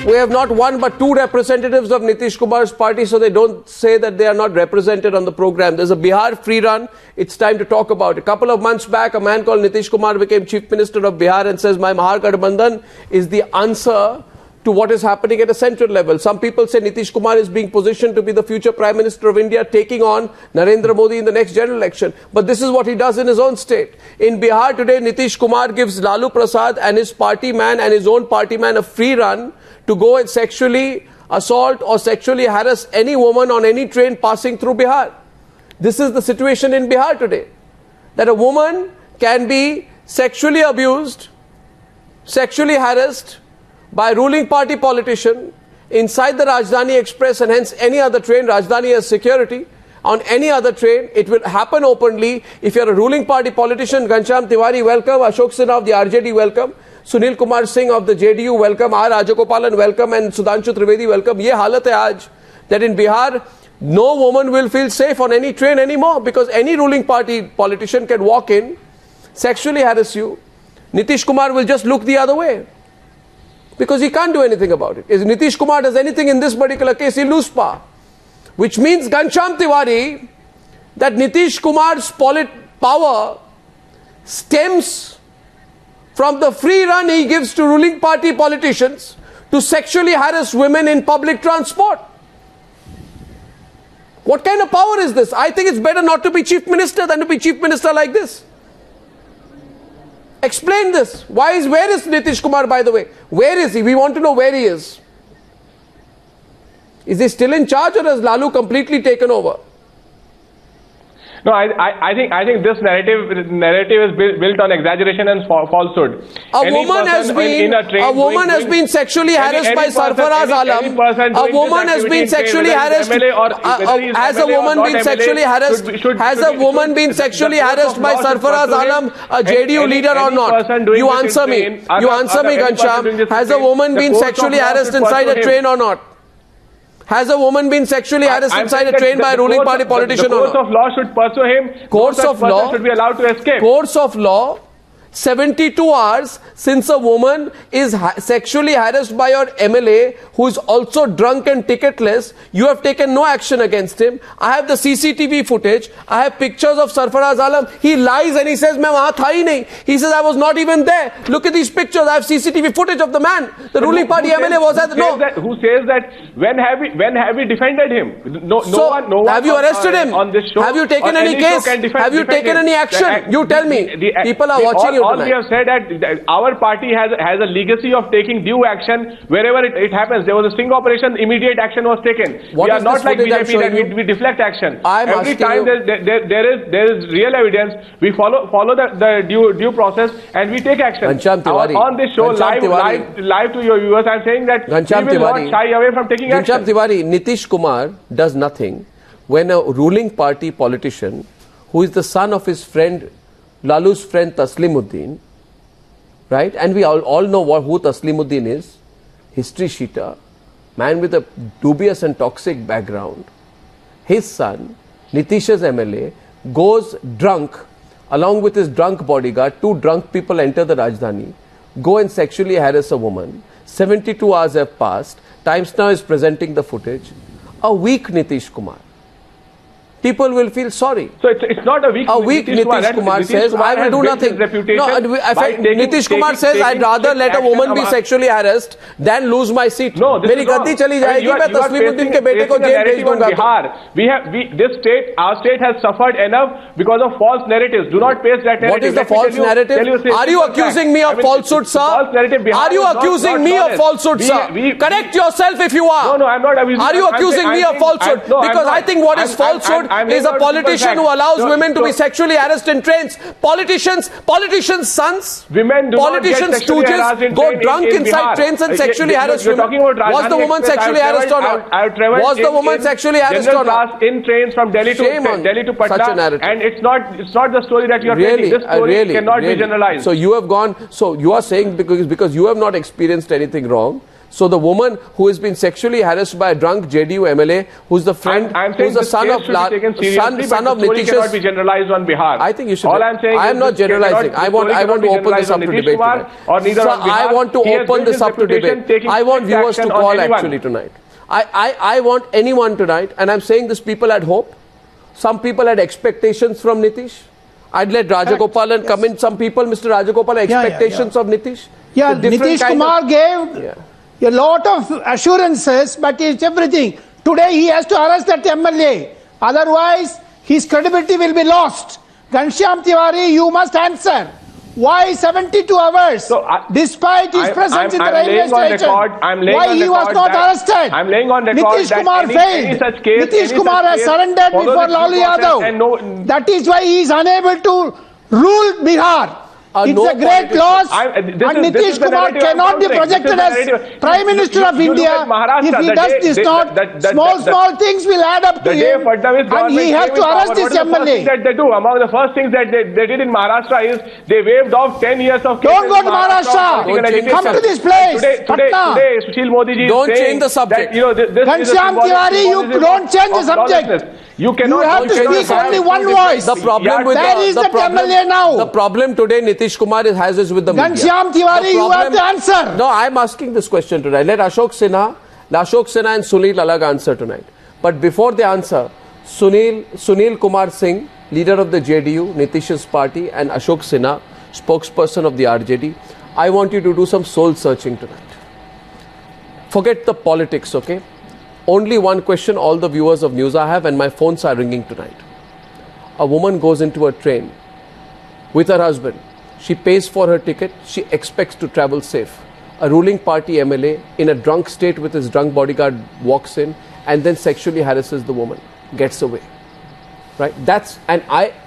We have not one but two representatives of Nitish Kumar's party, so they don't say that they are not represented on the program. There's a Bihar free run. It's time to talk about it. A couple of months back, a man called Nitish Kumar became Chief Minister of Bihar and says, my Mahagadbandhan is the answer to what is happening at a central level. Some people say Nitish Kumar is being positioned to be the future Prime Minister of India, taking on Narendra Modi in the next general election. But this is what he does in his own state. In Bihar today, Nitish Kumar gives Lalu Prasad and his party man and his own party man a free run to go and sexually assault or sexually harass any woman on any train passing through Bihar. This is the situation in Bihar today. That a woman can be sexually abused, sexually harassed by a ruling party politician inside the Rajdhani Express and hence any other train. Rajdhani has security. On any other train, it will happen openly. If you're a ruling party politician, Ghanshyam Tiwari, welcome. Ashok Sinha of the RJD, welcome. Sunil Kumar Singh of the JDU, welcome. R. Rajagopalan, welcome. And Sudhanshu Trivedi, welcome. Ye halat hai aaj that in Bihar, no woman will feel safe on any train anymore because any ruling party politician can walk in, sexually harass you. Nitish Kumar will just look the other way because he can't do anything about it. If Nitish Kumar does anything in this particular case, he'll lose power. Which means, Ghanshyam Tiwari, that Nitish Kumar's power stems from the free run he gives to ruling party politicians to sexually harass women in public transport. What kind of power is this? I think it's better not to be Chief Minister than to be Chief Minister like this. Explain this. Where is Nitish Kumar, by the way? Where is he? We want to know where he is. Is he still in charge or has Lalu completely taken over? No, I think this narrative is built on exaggeration and falsehood. A woman has been sexually harassed by Sarfaraz Alam. A woman has been sexually harassed. Has a woman been sexually harassed? Has a woman been sexually harassed by Sarfaraz Alam, a JDU leader, or not? You answer me. You answer me, Ghanshyam. Has a woman been sexually harassed inside a train or not? Has a woman been sexually harassed inside a train by a ruling party politician or not? The courts of law should pursue him. Courts of law should be allowed to escape. Courts of law, 72 hours since a woman is sexually harassed by your MLA who is also drunk and ticketless, you have taken no action against him. I have the CCTV footage. I have pictures of Sarfaraz Alam. He lies and he says, "Main wahan tha hi nahi." He says, "I was not even there." Look at these pictures. I have CCTV footage of the man. The ruling party MLA was at who says that? When have we defended him? No one. Have you arrested him? On this show? Have you taken any case? Have you taken any action? You tell me. People are watching you. All we have said that our party has a legacy of taking due action wherever it happens. There was a sting operation, immediate action was taken. We are not like BJP that we deflect action. Every time there is real evidence, we follow the due process and we take action. On this show, live to your viewers, I am saying that we will not shy away from taking action. Ghanshyam Tiwari, Nitish Kumar does nothing when a ruling party politician who is the son of his friend, Lalu's friend Taslimuddin, right? And we all know who Taslimuddin is. History sheeter, man with a dubious and toxic background. His son, Nitish's MLA, goes drunk along with his drunk bodyguard. Two drunk people enter the Rajdhani, go and sexually harass a woman. 72 hours have passed. Times Now is presenting the footage. A weak Nitish Kumar. People will feel sorry. So it's not a weak Nitish Kumar says, I will do nothing. Nitish Kumar says, I'd rather let a woman be sexually harassed than lose my seat. No, this मेरी गद्दी चली जाएगी, मैं तस्लीमुद्दीन के बेटे को jail भेज दूंगा. Our state has suffered enough because of false narratives. Do not paste that narrative. What is the false narrative? Are you accusing me of falsehood, sir? Are you accusing me of falsehood, sir? Correct yourself if you are. No, I'm not. Are you accusing me of falsehood? Because I think what is falsehood is a politician who allows women to be sexually harassed in trains. Politicians' sons, politicians' stooges go drunk inside trains and sexually harass women. Was the woman sexually harassed or not? Was the woman sexually harassed or not? In trains from Delhi to Patna, and it's not the story that you are telling. This story cannot be generalized. So you have gone. So you are saying because you have not experienced anything wrong, So the woman who has been sexually harassed by a drunk JDU MLA, who's the friend, who's the son of Nitish, cannot be generalized on Bihar. I think you should. All I'm saying I am not generalizing. I want to open this up to debate tonight. I want to open this up to debate. I want viewers to call actually tonight. I want anyone tonight, and I'm saying this, people had hope. Some people had expectations from Nitish. I'd let Rajagopalan come in. Some people, Mr. Rajagopalan, expectations of Nitish. Yeah, Nitish Kumar gave a lot of assurances, but it's everything. Today he has to arrest that MLA. Otherwise, his credibility will be lost. Ghanshyam Tiwari, you must answer. Why 72 hours? So, despite his presence in the railway station, why he was not arrested? I'm laying on record Nitish Kumar failed. Nitish Kumar has surrendered before Lalu Yadav. That is why he is unable to rule Bihar. It's a great loss, and Nitish Kumar cannot be projected as Prime Minister of India if he does this not. Small things will add up to him, and he has to arrest this MLA. That they do. Among the first things that they did in Maharashtra is they waived off 10 years of. Don't go to Maharashtra. Come to this place. Today, Sushil Modi ji. Don't change the subject. Ghanshyam Tiwari, you don't change the subject. You have to speak only one voice. The problem with where is that MLA now? The problem today, Nitish Kumar has is with the media. Ghanshyam Tiwari, you have to answer. No, I'm asking this question tonight. Let Ashok Sinha and Sunil Alag answer tonight. But before they answer, Sunil Kumar Singh, leader of the JDU, Nitish's party, and Ashok Sinha, spokesperson of the RJD, I want you to do some soul searching tonight. Forget the politics, okay? Only one question all the viewers of news I have, and my phones are ringing tonight. A woman goes into a train with her husband. She pays for her ticket. She expects to travel safe. A ruling party MLA in a drunk state with his drunk bodyguard walks in and then sexually harasses the woman, gets away. Right?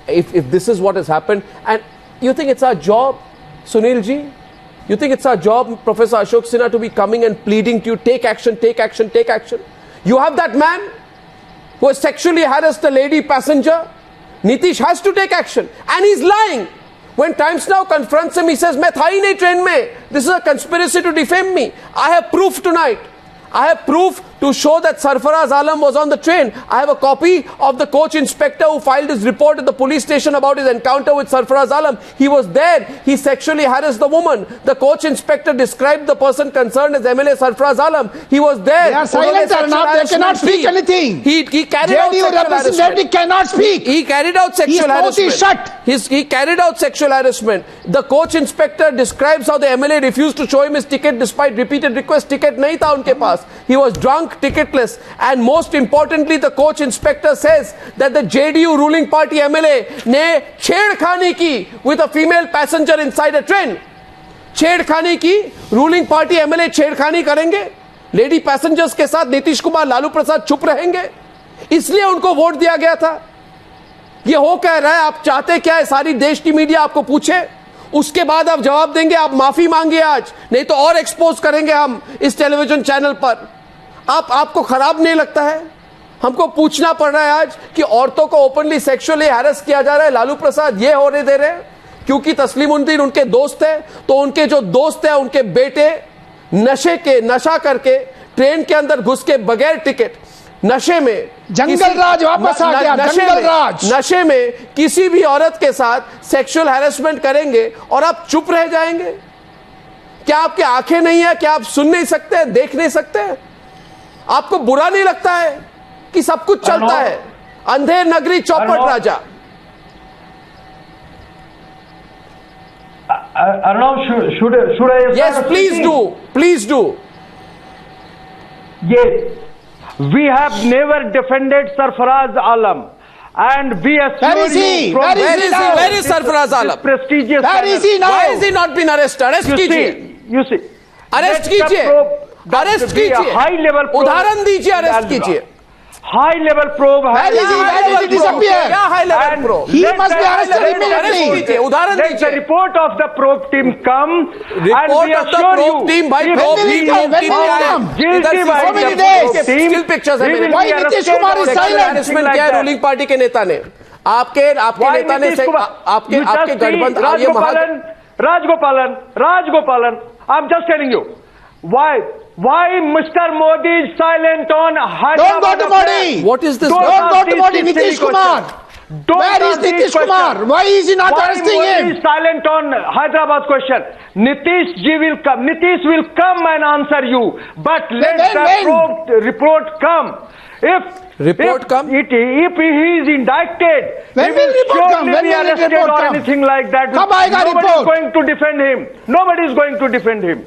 If this is what has happened, and you think it's our job, Sunil ji? You think it's our job, Professor Ashok Sinha, to be coming and pleading to you, take action, take action, take action? You have that man who has sexually harassed a lady passenger. Nitish has to take action, and he's lying. When Times Now confronts him, he says, "मैं था ही नहीं train में. This is a conspiracy to defame me." I have proof tonight. I have proof to show that Sarfaraz Alam was on the train. I have a copy of the coach inspector who filed his report at the police station about his encounter with Sarfaraz Alam. He was there. He sexually harassed the woman. The coach inspector described the person concerned as MLA Sarfaraz Alam. He was there. They are silent enough. They cannot speak anything. He carried out sexual harassment. Cannot speak. He carried out sexual harassment. His mouth is shut. He carried out sexual harassment. The coach inspector describes how the MLA refused to show him his ticket despite repeated requests. Ticket nahi tha unke paas. He was drunk, ticketless, and most importantly, the coach inspector says that the JDU ruling party MLA ne chedkhani ki with a female passenger inside a train. Chedkhani ki, ruling party MLA chedkhani karenge? Lady passengers के साथ नीतीश कुमार लालू प्रसाद चुप रहेंगे? इसलिए उनको vote दिया गया था। ये हो कह रहा है, आप चाहते क्या है? सारी देश की मीडिया आपको पूछे, उसके बाद आप जवाब देंगे, आप माफी मांगिए आज, नहीं तो और एक्सपोज करेंगे हम इस टेलीविजन चैनल पर। आपको खराब नहीं लगता है? हमको पूछना पड़ रहा है आज कि औरतों को ओपनली सेक्सुअली हैरेस किया जा रहा है, लालू प्रसाद ये होने दे रहे हैं क्योंकि तस्लीमुद्दीन उनके दोस्त है, तो उनके जो दोस्त है उनके बेटे नशा करके ट्रेन के अंदर घुस के बगैर टिकट नशे में जंगल राज वापस आ गया। जंगल राज नशे में किसी भी औरत के साथ सेक्सुअल हैरेसमेंट करेंगे और आप चुप रह जाएंगे? क्या आपकी आंखें नहीं है? क्या आप सुन नहीं सकते, देख नहीं सकते? आपको बुरा नहीं लगता है कि सब कुछ चलता है? अंधेर नगरी चौपट राजा। Arnav, should I? Yes, please do. Yes, we have never defended Sarfaraz Alam, and we assure you from where is Sarfaraz Alam? Prestigious. Where is he now? Why has he not been arrested? Arrest कीजिए। You see. Arrest कीजिए। High level probe. उदाहरण दीजिए, arrest कीजिए। High level probe. Where is he disappeared? High level probe. He must be arrested immediately. उदाहरण Let the report of the probe team come. Report of the probe team by probe team guilty by so many days. Still pictures है। Why Nitish Kumar is silent? Harassment किया ruling party के नेता ने, आपके नेता ने, आपके गठबंधन Rajgopalan, I'm just telling you, why Why Mr. Modi is silent on Hyderabad? Don't go to Modi. What is this? Don't go to Modi. Nitish Kumar. Where is Nitish Kumar? Why is he not arresting him? Modi is silent on Hyderabad question. Nitish ji will come. Nitish will come and answer you. But let the report come. If he is indicted, when will report come? When will arrested report or come? anything like that. Nobody is going to defend him. Nobody is going to defend him.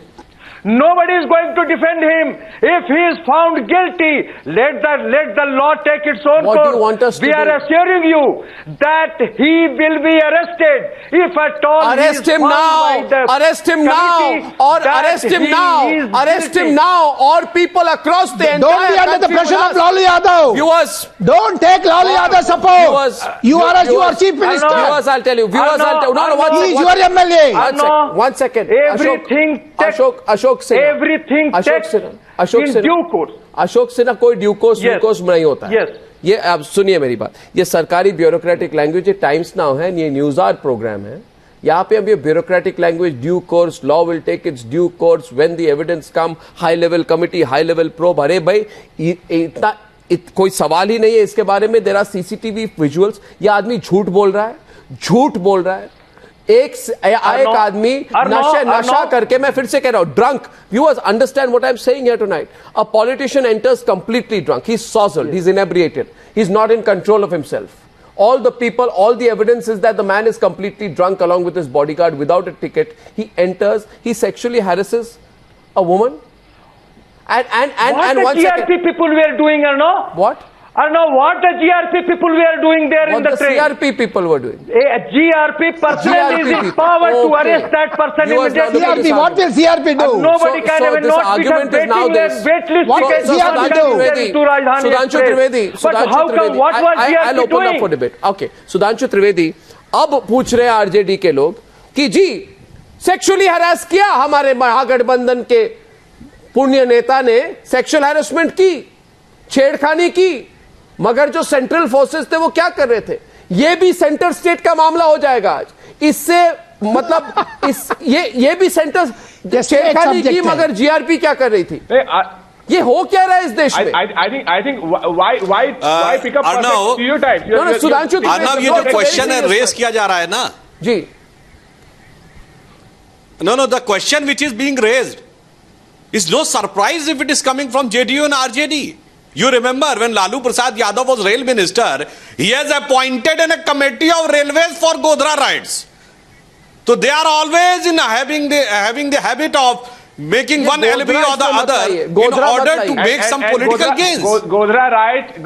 Nobody is going to defend him. If he is found guilty, let the law take its own course. What do you want us to do? We are assuring you that he will be arrested. If at all arrest him now. Arrest him now. Or arrest him now. Arrest him now. Or people across the entire Don't be under the pressure of Lalu Yadav. Viewers. Don't take Lalu Yadav support. Viewers. You are chief minister. Viewers, I'll tell you. Viewers, I'll tell you. No, he is your MLA. One second. Everything. Ashok Sinha. Everything in due course. Ashok Sinha कोई due course नहीं होता है। ये अब सुनिए मेरी बात, ये सरकारी ब्यूरोक्रेटिक लैंग्वेज, ये टाइम्स नाउ है, ये न्यूज आवर प्रोग्राम है, यहाँ पे अब ये bureaucratic language, due course, law will take its due course when the evidence come, high level committee, high level probe. अरे भाई इतना कोई सवाल ही नहीं है इसके बारे में। There are CCTV visuals. ये आदमी झूठ बोल रहा है। एक आदमी नशा करके, मैं फिर से कह रहा हूं, drunk. Viewers understand what I am saying here tonight. A politician enters completely drunk, he is sozzled, he is inebriated, he is not in control of himself. All the people, all the evidence is that the man is completely drunk along with his bodyguard without a ticket. He enters, he sexually harasses a woman. And what the GRP people were doing or no? What? I know what the GRP people were doing there in the train. What the CRP people were doing? A GRP person is empowered to arrest that person immediately. CRP, what will CRP do? Nobody can even not argument is now this. What will CRP do? Sudhanshu Trivedi. But how come, what was GRP I'll open up for debate. Okay. Sudhanshu Trivedi, अब पूछ रहे हैं RJD के लोग कि जी sexually harass किया हमारे महागठबंधन के पुण्य नेता ने, सेक्सुअल हैरेसमेंट की, छेड़खानी की, मगर जो सेंट्रल फोर्सेस थे वो क्या कर रहे थे? ये भी सेंटर स्टेट का मामला हो जाएगा आज। इससे मतलब ये भी सेंटर छेड़खानी की, मगर जीआरपी क्या कर रही थी? ये हो क्या रहा है इस देश में? I think why pick up stereotypes? No, Sudhanshu, Arnab, ये जो क्वेश्चन है रेस किया जा रहा है ना जी, no, the question which is being raised is no surprise if it is coming from JDU and RJD. You remember when Lalu Prasad Yadav was rail minister, he has appointed in a committee of railways for Godhra riots. So they are always in having the habit of making one alibi or the other in order to make some political gains. Godhra riot.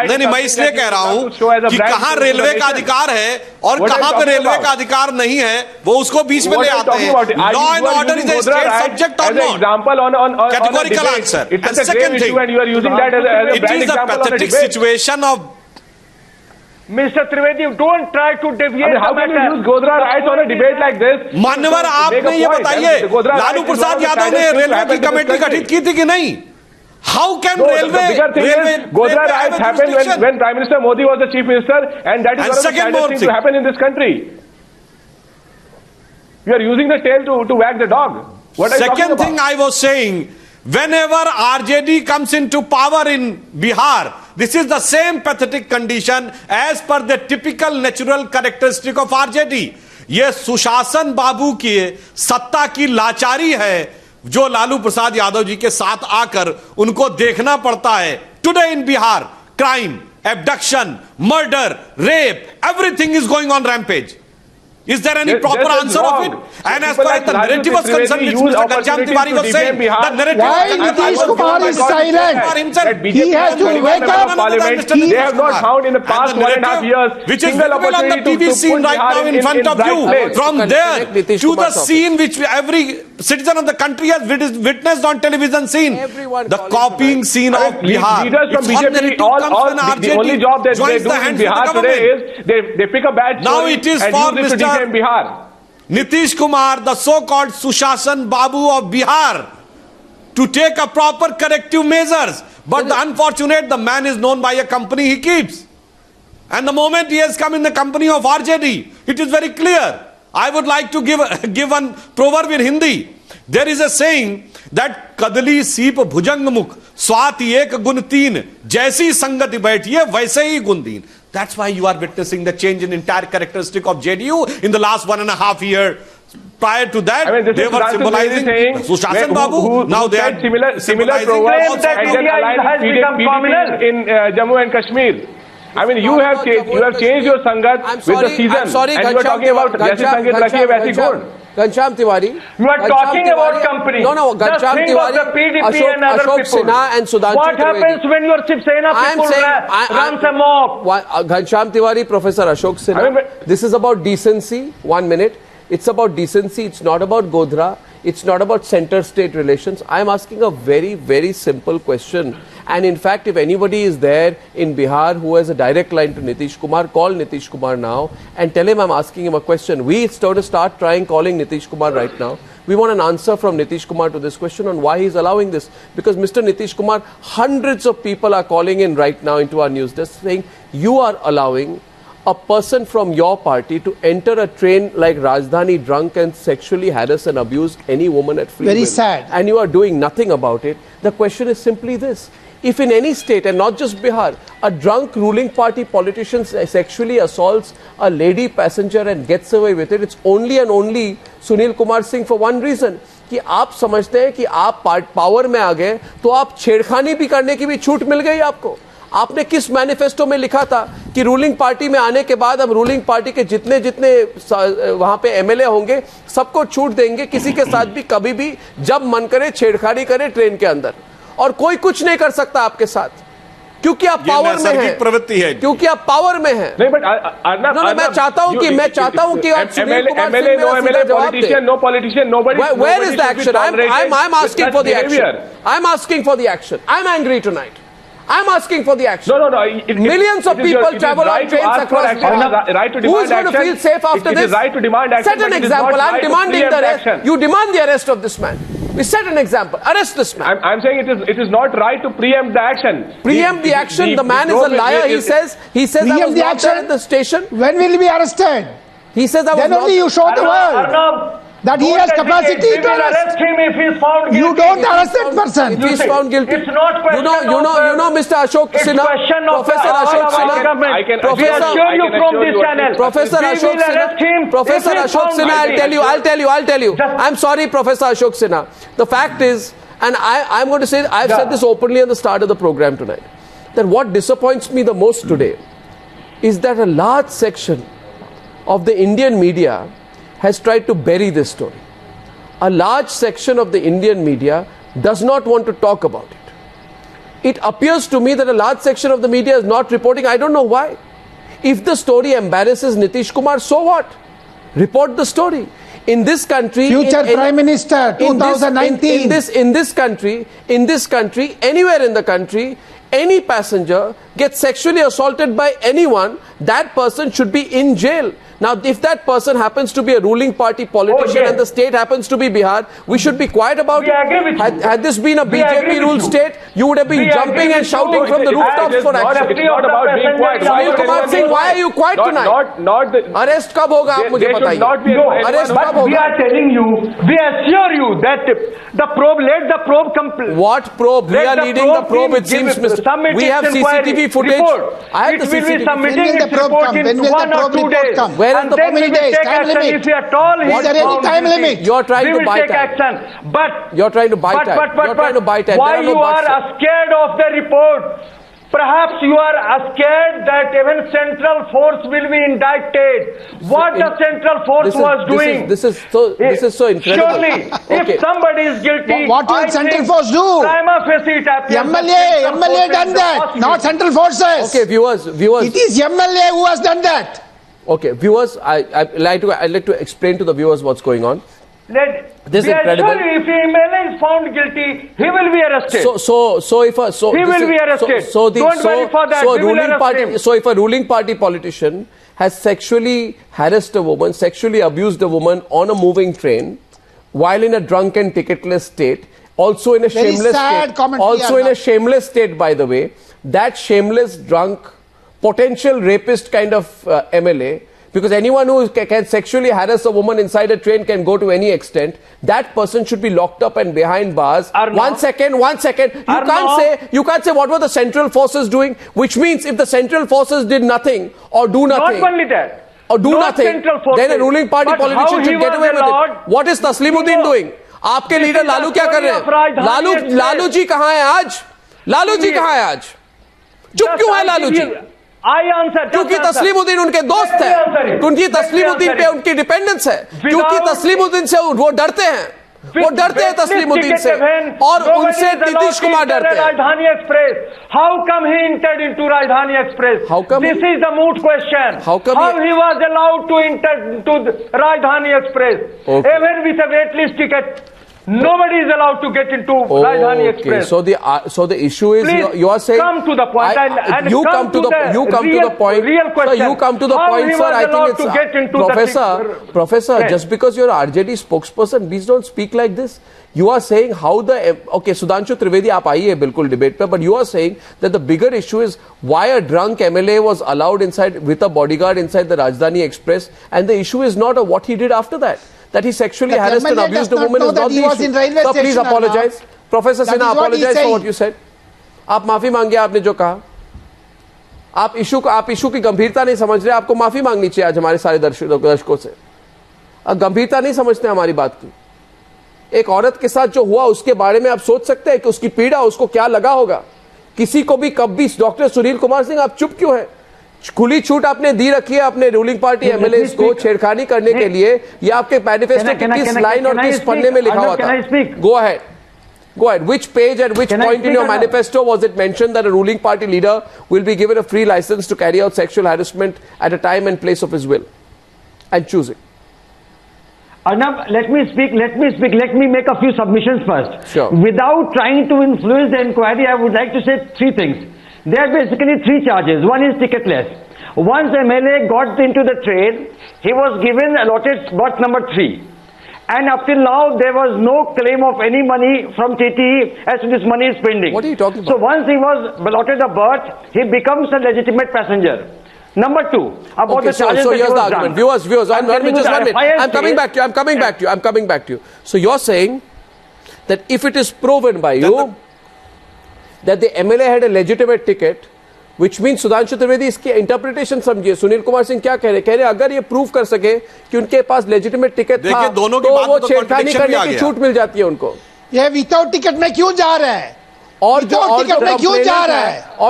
नहीं, मैं इसलिए कह रहा हूं कि कहां railway का अधिकार है और कहां पे रेलवे का अधिकार नहीं है, वो उसको बीच में ले आते हैं. Law and order is a state subject or not? Example on categorical answer. And second thing, and you are using that as a it is a pathetic situation of. Mr. Trivedi, don't try to deviate. How can you use Godhra riots on a debate like this? मान्यवर, आपने ये बताइए, लालू प्रसाद यादव ने railway की committee गठित की थी कि नहीं? How can Godhra riots happened when Prime Minister Modi was the Chief Minister, and that is one of the saddest things to happen in this country. You are using the tail to wag the dog. What are you talking about? Second thing I was saying, whenever RJD comes into power in Bihar, this is the same pathetic condition as per the typical natural characteristic of RJD. ये सुशासन बाबू की सत्ता की लाचारी है जो लालू प्रसाद यादव जी के साथ आकर उनको देखना पड़ता है. Today in Bihar, crime, abduction, murder, rape, everything is going on rampage. Is there any proper answer of it? And as far as the narrative was concerned, which Mr. Ghanshyam Tiwari was saying, the narrative... Why Nitish Kumar is silent? He has to wake up. They have not found in the past 1.5 years which is visible on the TV scene right now in front of you. From there to the scene which every citizen of the country has witnessed on television scene. The copying scene of Bihar. Leaders from BJP, the only job that they do in Bihar today is they pick a bad story. Now it is for Mr. Bihar. Nitish Kumar, the so-called Sushasan Babu of Bihar, to take a proper corrective measures. But the unfortunate, the man is known by a company he keeps. And the moment he has come in the company of RJD, it is very clear. I would like to give one proverb in Hindi. There is a saying that kadali seep bhujang mukh swati ek gun teen jaisi sangati baithiye waise hi gun deen. That's why you are witnessing the change in entire characteristic of JDU in the last 1.5 years. Prior to that, they were symbolizing Sushashan Babu. Now they are similar programs that India has become communal in Jammu and Kashmir. I mean, you have changed your Sangat with the season. I'm sorry, and you are talking about Jaisi Sangat Rakhiye Waisi Gun. Ghanshyam Tiwari. You are talking about company. No, Ghanshyam Tiwari, the PDP and other Ashok people. Sinha and Sudhanshu What happens when your Shiv Sena people runs a mob? Ghanshyam Tiwari, Professor Ashok Sinha. This is about decency. 1 minute. It's about decency. It's not about Godhra. It's not about center-state relations. I'm asking a very, very simple question. And in fact, if anybody is there in Bihar who has a direct line to Nitish Kumar, call Nitish Kumar now and tell him I'm asking him a question. We start trying calling Nitish Kumar right now. We want an answer from Nitish Kumar to this question on why he's allowing this. Because Mr. Nitish Kumar, hundreds of people are calling in right now into our news desk saying you are allowing a person from your party to enter a train like Rajdhani drunk and sexually harass and abuse any woman at free will. Very sad. And you are doing nothing about it. The question is simply this. If in any state, and not just Bihar, a drunk ruling party politician sexually assaults a lady passenger and gets away with it, it's only and only Sunil Kumar Singh for one reason. कि आप समझते हैं कि आप power में आ गए तो आप छेड़खानी भी करने की भी छूट मिल गई आपको. आपने किस मैनिफेस्टो में लिखा था कि रूलिंग पार्टी में आने के बाद हम रूलिंग पार्टी के जितने वहां पे एमएलए होंगे सबको छूट देंगे, किसी के साथ भी कभी भी जब मन करे छेड़खानी करे ट्रेन के अंदर, और कोई कुछ नहीं कर सकता आपके साथ क्योंकि आप पावर में हैं. प्रवृत्ति है क्योंकि आप पावर में हैं. नहीं, बट मैं चाहता हूं कि आप Sunil Kumar Singh MLA no politician nobody. Where is the action? I'm asking for the action. I'm asking for the action. I'm angry tonight. I'm asking for the action. No. Millions of people travel on trains across Bihar. Right to demand who is going to feel safe after this? It is right to demand action. Set an example. I'm demanding the arrest. You demand the arrest of this man. We set an example. Arrest this man. I'm saying it is not right to preempt the action. Preempt the action. The man is a liar. He says I was not there at the station. When will he be arrested? He says I was not. Then only you show the world that he has capacity to arrest him if he is found guilty. You don't arrest that person. If he is found guilty. It's not question you know Mr. Ashok Sinha, Professor Ashok Sinha. We assure you from this channel. Professor Ashok Sinha. Professor Ashok Sinha, I'll tell you. I'm sorry, Professor Ashok Sinha. The fact is, and I'm going to say, I've said this openly at the start of the program tonight, that what disappoints me the most today is that a large section of the Indian media has tried to bury this story. A large section of the Indian media does not want to talk about it. It appears to me that a large section of the media is not reporting. I don't know why. If the story embarrasses Nitish Kumar, so what? Report the story. In this country, future Prime Minister 2019. In this country, anywhere in the country, any passenger gets sexually assaulted by anyone, that person should be in jail. Now, if that person happens to be a ruling party politician and the state happens to be Bihar, we should be quiet about it. Had this been a BJP ruled state, you would have been jumping and shouting from the rooftops for action. It's not about being quiet. Sunil Kumar Singh, why are you quiet tonight? Arrest kab hoga, aap mujhe bataiye. Arrest kab hoga? We are telling you, we assure you that the probe, let the probe complete. What probe? We are leading the probe, it seems, Mr. We have CCTV footage. I have the CCTV. It will be submitting its report in 1 or 2 days. Where is the many days? Time limit. If at all is there any time limit? You are trying to buy time. But you're trying to buy time. You're trying to buy time. Why you are scared of the report? Perhaps you are scared that even Central Force will be indicted. What the Central Force was doing? This is so incredible. Surely, if somebody is guilty, what will Central Force do? Prima facie it appears. MLA done that, not Central Forces. Okay, viewers. It is MLA who has done that. Okay, viewers, I'd like to explain to the viewers what's going on. This is incredible. If MLA is found guilty, he will be arrested. He will be arrested. Don't worry for that. So if a ruling party politician has sexually harassed a woman, sexually abused a woman on a moving train, while in a drunken, ticketless state, also in a shameless state, by the way, that shameless, drunk, potential rapist kind of MLA, Because anyone who can sexually harass a woman inside a train can go to any extent. That person should be locked up and behind bars. One second. You can't say what were the central forces doing, which means if the central forces did nothing or do nothing. Not only that. Or do nothing, then a ruling party politician should get away with it. What is Taslimuddin doing? आपके leader Lalu क्या कर रहे हैं? लालू जी कहां है आज? लालू जी कहां है आज? चुप क्यों है लालू जी? क्योंकि तस्लीमुद्दीन उनके दोस्त हैं, क्योंकि तस्लीमुद्दीन पे उनकी डिपेंडेंस है, क्योंकि तस्लीमुद्दीन से वो डरते हैं, वो डरते हैं तस्लीमुद्दीन से, और उनसे नीतीश कुमार डरते हैं। राजधानी express, how come he entered into Rajdhani Express? How come? This is the moot question. How come? How he was allowed to enter to Rajdhani Express? Okay. Even with a waitlist ticket, nobody is allowed to get into Rajdhani Express. So the issue is you are saying come to the point and you come to the point. Real question. Sir, you come to the point, sir. I think it's get into Professor. Yes. Just because you're RJD spokesperson, please don't speak like this. You are saying how Sudhanshu Trivedi, aap aiye bilkul debate pe, but you are saying that the bigger issue is why a drunk MLA was allowed inside with a bodyguard inside the Rajdhani Express, and the issue is not what he did after that. That he sexually harassed and abused a woman is not the issue. So please apologize. Professor Sinha, apologize for what you said. आप माफी मांगिए आपने जो कहा. आप issue की गंभीरता नहीं समझ रहे. आपको माफी मांगनी चाहिए आज हमारे सारे दर्शकों से. आप गंभीरता नहीं समझते हमारी बात की. एक औरत के साथ जो हुआ उसके बारे में आप सोच सकते हैं कि उसकी पीड़ा उसको क्या लगा होगा. किसी को भी कब भी. डॉक्टर सुनील कुमार सिंह, आप चुप क्यों हैं? खुली छूट आपने दी रखी है अपने रूलिंग पार्टी एमएलए को छेड़खानी करने के लिए. ये आपके मैनिफेस्टो की किस लाइन और किस पन्ने में लिखा हुआ था? Go ahead. Which page and which point in your manifesto was it mentioned that a ruling party leader will be given a free license to carry out sexual harassment at a time and place of his will and choosing? Arnab, let me speak. Let me make a few submissions first. Sure. Without trying to influence the inquiry, I would like to say three things. There are basically three charges. One is ticketless. Once MLA got into the train, he was given allotted berth number 3. And up till now, there was no claim of any money from TTE as to this money is pending. What are you talking about? So once he was allotted a berth, he becomes a legitimate passenger. Number 2, about the charges so here's the argument. Viewers, just 1 minute. I'm coming back to you. So you're saying that if it is proven by you that the MLA had a legitimate ticket, which means Sudhanshu Trivedi इसकी interpretation समझिए. सुनील कुमार सिंह क्या कह रहे हैं अगर ये prove कर सके कि उनके पास लेजिटिमेट टिकट था तो वो छेड़खानी करने की छूट मिल जाती है उनको. ये विदाउट टिकट में क्यों जा रहा है? और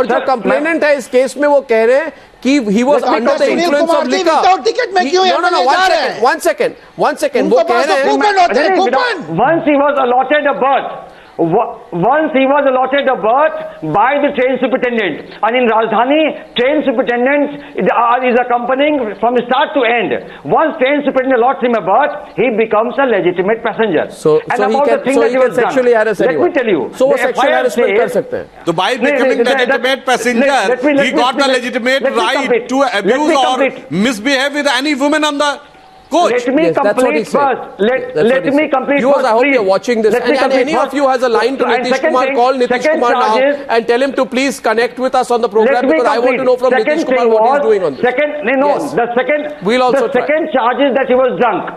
जो कंप्लेनेंट है इस केस में वो कह रहे हैं कि he was under the influence of liquor. Without ticket में क्यों जा रहे हैं? One second. वो कह रहे हैं once he was allotted a berth. Once he was allotted a berth by the train superintendent, and in Rajdhani, train superintendent is accompanying from start to end. Once train superintendent allots him a berth, he becomes a legitimate passenger. So he can sexually harass anyone. Let me tell you. So वो sexual harassment कर सकते हैं. So by becoming legitimate passenger, he got the legitimate right to abuse or misbehave with any woman on the coach. Let me complete first. Let me complete viewers, first. I hope you're watching this. And any of you has a line to Nitish Kumar, call Nitish Kumar now and tell him to please connect with us on the program because I want to know from Nitish Kumar what he's doing on this. The second charge is that he was drunk.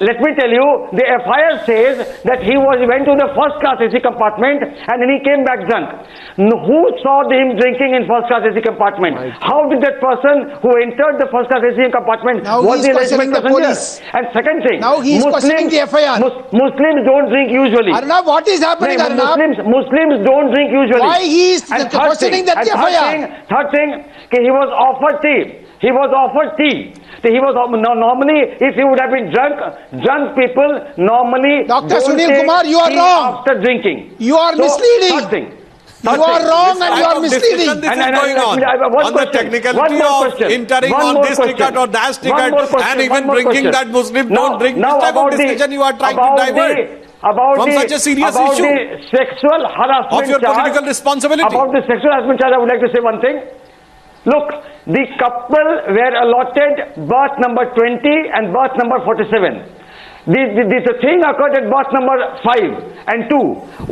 Let me tell you, the FIR says that he went to the first class AC compartment and then he came back drunk. Who saw him drinking in first class AC compartment? How did that person who entered the first class AC compartment was the legitimate passenger? And second thing, now he's questioning the FIR. Muslims don't drink usually. Arnab, what is happening, Arnab? Muslims don't drink usually. Why he is questioning that the FIR? Third thing, he was offered tea. He was offered tea. He was normally, if he would have been drunk people normally. Dr. Sunil Kumar, you are wrong. After drinking, you are misleading. Third thing. You are wrong and you are misleading. This is going on the technicality of entering on this ticket or that ticket and even bringing that Muslim don't drink. This type of discussion you are trying to divert from such a serious issue. About the sexual harassment of your political responsibility. About the sexual harassment charge, I would like to say one thing. Look, the couple were allotted berth number 20 and berth number 47. The thing occurred at box number 5 and 2.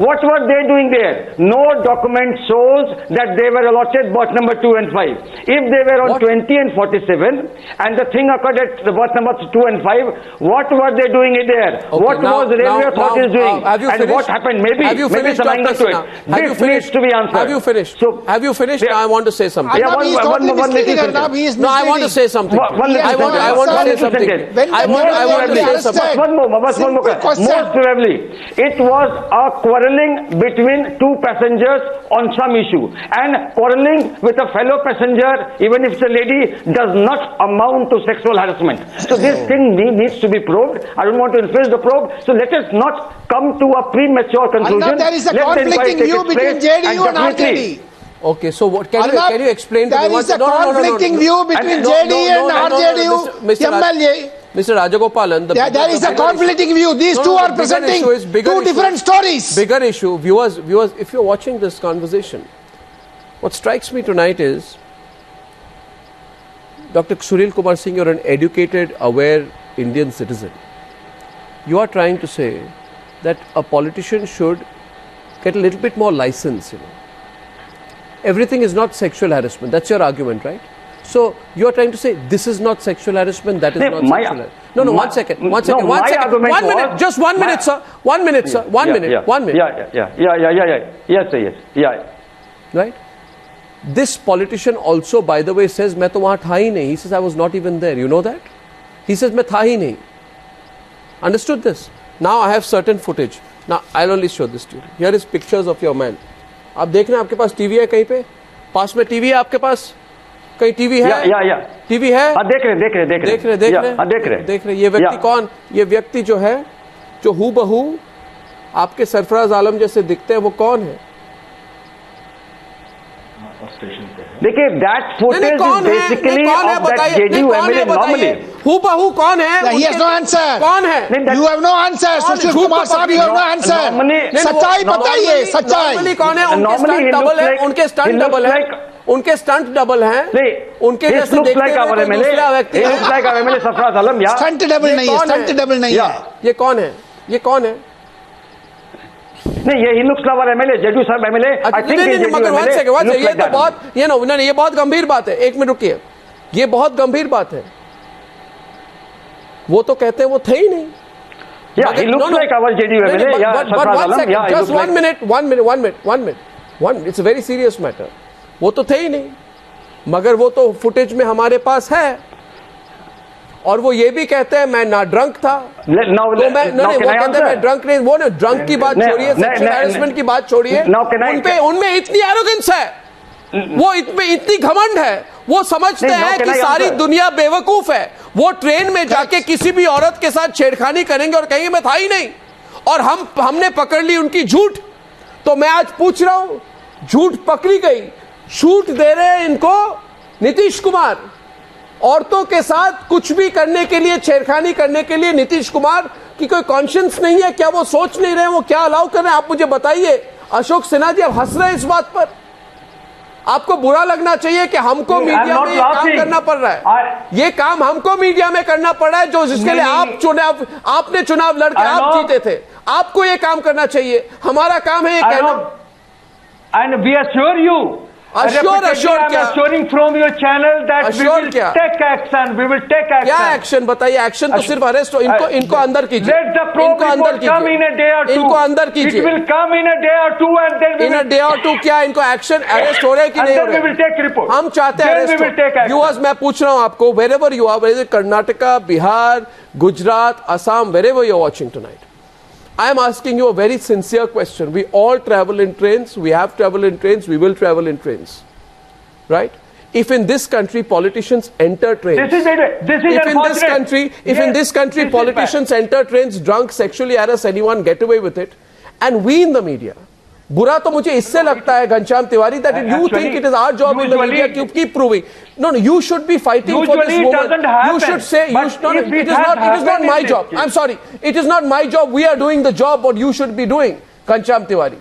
What were they doing there? No document shows that they were allotted box number 2 and 5. If they were on 20 and 47 and the thing occurred at the box number 2 and 5, what were they doing there? Okay, what was the railway authorities doing? And what happened? Maybe some angle to it. This needs to be answered. Have you finished? Have you finished? I want to say something. Yeah, I want to say something. I want to say something. I want to say something. One more. Most probably, it was a quarrelling between two passengers on some issue, and quarrelling with a fellow passenger, even if the lady, does not amount to sexual harassment. So this thing needs to be probed. I don't want to influence the probe. So let us not come to a premature conclusion. There is a conflicting view between JDU and RJD. Okay, so what can you explain to me? There is a conflicting view between JDU and RJD MLA. Mr. Rajagopalan, there is a conflicting view. These two are presenting two different stories. Bigger issue, viewers, if you're watching this conversation, what strikes me tonight is, Dr. Sunil Kumar Singh, you're an educated, aware Indian citizen. You are trying to say that a politician should get a little bit more license, Everything is not sexual harassment. That's your argument, right? So you are trying to say this is not sexual harassment, that is not sexual harassment. No, one second. 1 minute. Just 1 minute, sir. 1 minute, sir. 1 minute. 1 minute. Yes. Right? This politician also, by the way, says, "Main to wahan tha hi nahi." He says, "I was not even there." You know that? He says, "Main tha hi nahi." Understood this? Now I have certain footage. Now I'll only show this to you. Here is pictures of your man. आप देख रहे हैं, आपके पास TV है कहीं पे? पास में TV है आपके पास? कहीं टीवी है? टीवी है? देख रहे। ये व्यक्ति कौन? ये व्यक्ति जो है, जो हूबहू आपके सरफराज आलम जैसे दिखते हैं, वो कौन है? देखिए, that footage is basically of that JDU MLA normally. हूबहू कौन है? He has no answer. कौन है? You have no answer. Sushil Kumar साहब, you have no answer. सच्चाई बताइए, सच्चाई. Normally कौन है? उनके स्टंट डबल है. उनके स्टंट डबल है. उनके स्टंट डबल हैं. उनके जैसे देखते हैं कोई दूसरा व्यक्ति. सरफराज आलम. स्टंट डबल नहीं है. स्टंट डबल नहीं है. ये कौन है? ये कौन है? नहीं, ये looks like our MLA, JDU साहब MLA. मगर ये तो बहुत, ये बहुत गंभीर बात है. एक मिनट रुकिए. ये बहुत गंभीर बात है. वो तो कहते हैं वो थे ही नहीं. Yeah, he looks like our JDU MLA. But 1 second, just 1 minute. It's a very serious matter. वो तो थे ही नहीं, मगर वो तो फुटेज में हमारे पास है. और वो ये भी कहते हैं मैं ना ड्रंक था. तो वो कहते हैं मैं ड्रंक नहीं. वो ना ड्रंक की बात छोड़िए, सेक्सुअल हैरेसमेंट की बात छोड़िए. उनमें इतनी एरोगेंस है, वो इतनी घमंड है. वो समझते हैं कि सारी दुनिया बेवकूफ है. वो ट्रेन में जाके किसी भी औरत के साथ छेड़खानी करेंगे और कहेंगे मैं था ही नहीं. और हमने पकड़ ली उनकी झूठ. तो मैं आज पूछ रहा हूं, झूठ पकड़ी गई, छूट दे रहे हैं इनको नीतीश कुमार. औरतों के साथ कुछ भी करने के लिए, छेड़खानी करने के लिए नीतीश कुमार की कोई कॉन्शियंस नहीं है क्या? वो सोच नहीं रहे वो क्या अलाउ कर रहे हैं? आप मुझे बताइए. अशोक सिन्हा जी, आप हंस रहे हैं इस बात पर. आपको बुरा लगना चाहिए कि हमको मीडिया में ये काम करना पड़ रहा है. ये काम हमको मीडिया में करना पड़ रहा है, जो जिसके लिए आपने चुनाव लड़के आप जीते थे. आपको ये काम करना चाहिए. हमारा काम है ये कहना. And we assure you, assuring from your channel that we will take action. We will take action. क्या एक्शन बताइए? एक्शन तो सिर्फ अरेस्ट हो. इनको अंदर कीजिए. Let the probe report come in a day or two. इनको अंदर कीजिए. It will come in a day or two and then in a day or two. क्या इनको एक्शन अरेस्ट हो रहे हैं कि नहीं हो रहे? We will take report. हम चाहते हैं अरेस्ट. व्यूअर्स, मैं पूछ रहा हूं आपको, wherever you are, whether Karnataka, Bihar, Gujarat, Assam, wherever you are watching tonight, I am asking you a very sincere question. We all travel in trains. We have traveled in trains. We will travel in trains. Right? If in this country politicians enter trains, if in this country politicians enter trains drunk, sexually harass anyone, get away with it, and we in the media, बुरा तो मुझे इससे लगता है Ghanshyam Tiwari, that you think it is our job in the media to keep proving. No, you should be fighting for this woman. You should say, it is not my job. I'm sorry, it is not my job. We are doing the job what you should be doing, Ghanshyam Tiwari.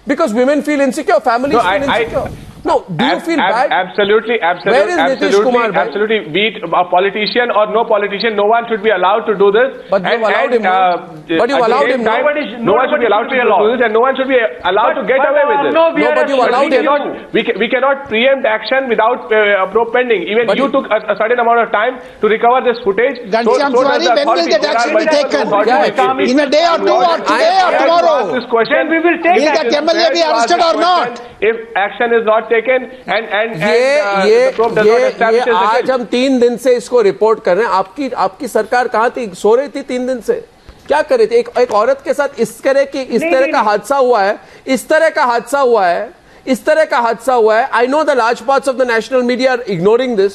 Because women feel insecure, families feel insecure. No, do you feel bad? Absolutely. Where is Nitish Kumar? Absolutely. Be it a politician or no politician, no one should be allowed to do this. But you allowed him. But you allowed him. No one should be allowed to do this, and no one should be allowed to get away with this. No, but you allowed him. We cannot preempt action without probe pending. Even you took a certain amount of time to recover this footage. Ghanshyam Tiwari, when will that action be taken? In a day or two, or today or tomorrow? Then we will take action. Will the MLA be arrested or not? If action is not taken and ये आज हम 3 दिन से इसको report कर रहे हैं. आपकी सरकार कहाँ थी? सो रही थी 3 दिन से. क्या कर रही थी? एक औरत के साथ इस तरह का हादसा हुआ है. इस तरह का हादसा हुआ है. I know the large parts of the national media are ignoring this,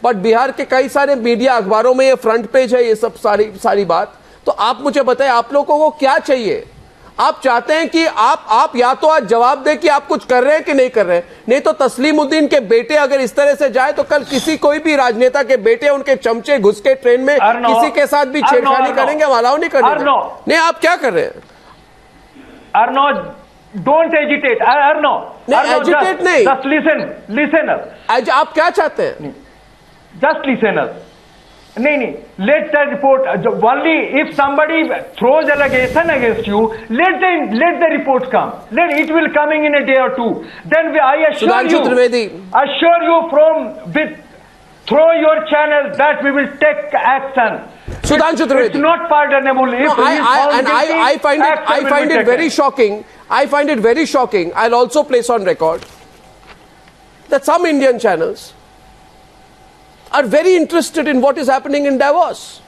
but Bihar के कई सारे मीडिया अखबारों में ये फ्रंट पेज है, ये सब सारी बात. तो आप मुझे बताएं, आप लोगों को क्या चाहिए? आप चाहते हैं कि आप या तो आज जवाब दें कि आप कुछ कर रहे हैं कि नहीं कर रहे हैं. नहीं तो तस्लीमुद्दीन के बेटे अगर इस तरह से जाए तो कल कोई भी राजनेता के बेटे, उनके चमचे घुस के ट्रेन में किसी के साथ भी छेड़खानी करेंगे, हम अलाउ नहीं करेंगे. नहीं, आप क्या कर रहे हैं? Arno, don't agitate. Arno, agitate नहीं. Just listen us. आप क्या चाहते हैं? Just listen us. नहीं, let the report, only if somebody throws allegation against you, let the report come. It will coming in a day or two. Then I assure you through your channel that we will take action. Sudhanshu Trivedi. It's not pardonable. I find it very shocking. I find it very shocking. I'll also place on record that some Indian channels are very interested in what is happening in Davos,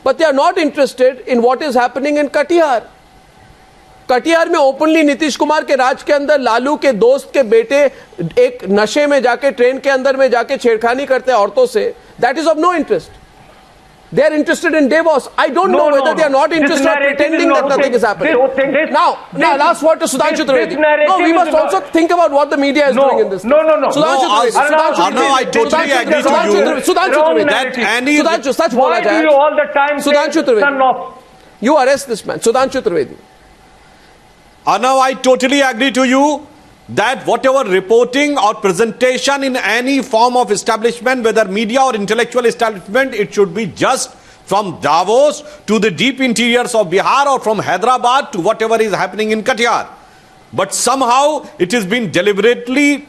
but they are not interested in what is happening in Katihar. Katihar में openly Nitish Kumar के राज के अंदर लालू के दोस्त के बेटे एक नशे में जाके ट्रेन के अंदर में जाके छेड़खानी करते हैं औरतों से. That is of no interest. They are interested in Davos. I don't know whether they are not interested or pretending that nothing is happening. Now, last word to Sudhanshu Trivedi. No, we must also think about what the media is doing in this. No. Sudhanshu Trivedi. I totally agree to you. Sudhanshu Trivedi. Sudhanshu, सच बोला जाए. Why do you all the time Sudhanshu Trivedi. You arrest this man. Sudhanshu Trivedi. Arnav, I totally agree to you that whatever reporting or presentation in any form of establishment, whether media or intellectual establishment, it should be just from Davos to the deep interiors of Bihar or from Hyderabad to whatever is happening in Katihar. But somehow it has been deliberately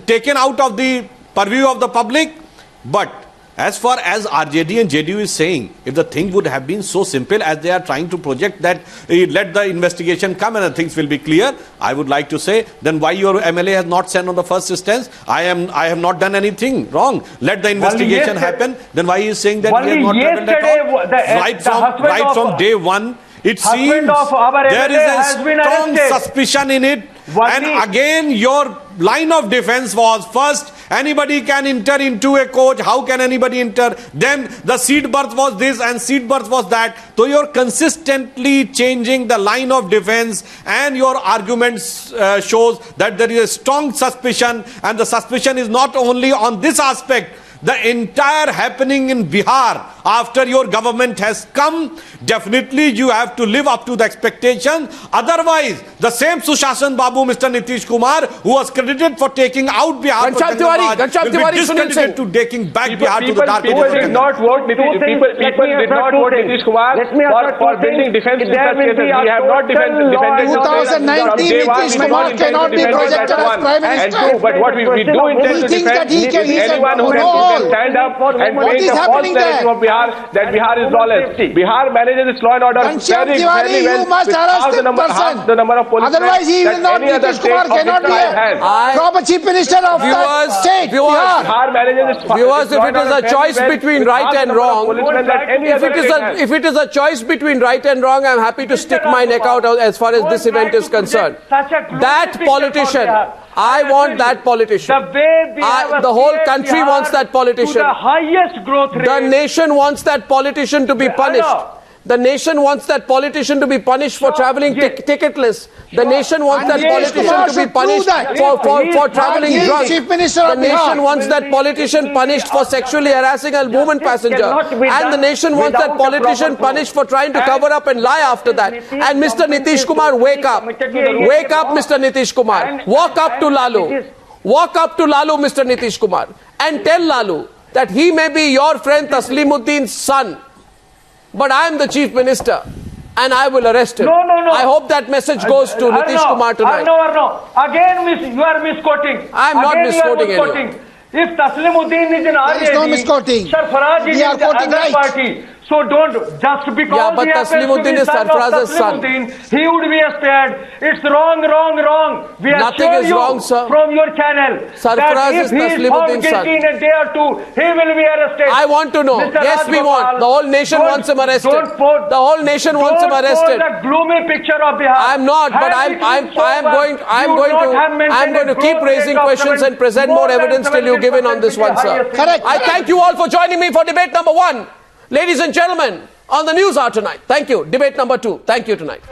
taken out of the purview of the public. But as far as RJD and JDU is saying, if the thing would have been so simple as they are trying to project that let the investigation come and things will be clear, I would like to say, then why your MLA has not sent on the first instance? I have not done anything wrong. Let the investigation happen. Then why he is saying that we have not traveled at all? Right from day one, it seems there is a strong suspicion in it. And again, your line of defense was first, anybody can enter into a coach. How can anybody enter? Then the seat berth was this and seat berth was that. So you're consistently changing the line of defense, and your arguments shows that there is a strong suspicion, and the suspicion is not only on this aspect. The entire happening in Bihar after your government has come, definitely you have to live up to the expectation. Otherwise, the same Sushashan Babu, Mr. Nitish Kumar, who was credited for taking out Bihar, Ghanshyam will be discredited to taking back Bihar to the dark ages. People did not vote Nitish Kumar for building defense cases. We have not defended 2019 Nitish Kumar cannot be projected as Prime Minister. But what we do intend to defend anyone who can stand up and make a false narrative of Bihar that Bihar is lawless. Bihar manages its law and order very well with half the number of police. Otherwise he will not, Nitish Kumar cannot be a proper chief minister of the state. Bihar manages its viewers, if it is a choice between right and wrong, if it is a choice between right and wrong, I am happy to stick my neck out as far as this event is concerned. That politician, I want that politician. The whole country wants that politician. To the highest growth rate. The nation wants that politician to be punished. The nation wants that politician to be punished for traveling ticketless. The nation wants that politician to be punished for traveling drunk. The nation wants that politician punished for sexually harassing a woman passenger. And the nation wants that politician punished for trying to cover up and lie after that. And Mr. Nitish Kumar, wake up. Wake up, Mr. Nitish Kumar. Walk up to Lalu. Walk up to Lalu, Mr. Nitish Kumar. And tell Lalu that he may be your friend Taslimuddin's son, but I am the Chief Minister and I will arrest him. No. I hope that message goes to Nitish Kumar tonight. No. Again, you are misquoting. I am not misquoting anyone. If Taslimuddin is an RJD, there is no misquoting. Sarfaraz is in the other party. So don't, just because but Taslimuddin is Sarfaraz's son. He would be spared. It's wrong. We are Nothing is wrong, sir. From your channel. Sarfaraz is Taslimuddin's son. In a day or two, he will be arrested. I want to know. Yes, we want. The whole nation wants him arrested. The whole nation wants him arrested. Don't put the gloomy picture of Bihar. I'm not, but I'm going to keep raising questions and present more evidence till you give in on this one, sir. Correct. I thank you all for joining me for debate number 1. Ladies and gentlemen, on the News Hour tonight. Thank you. Debate number 2. Thank you tonight.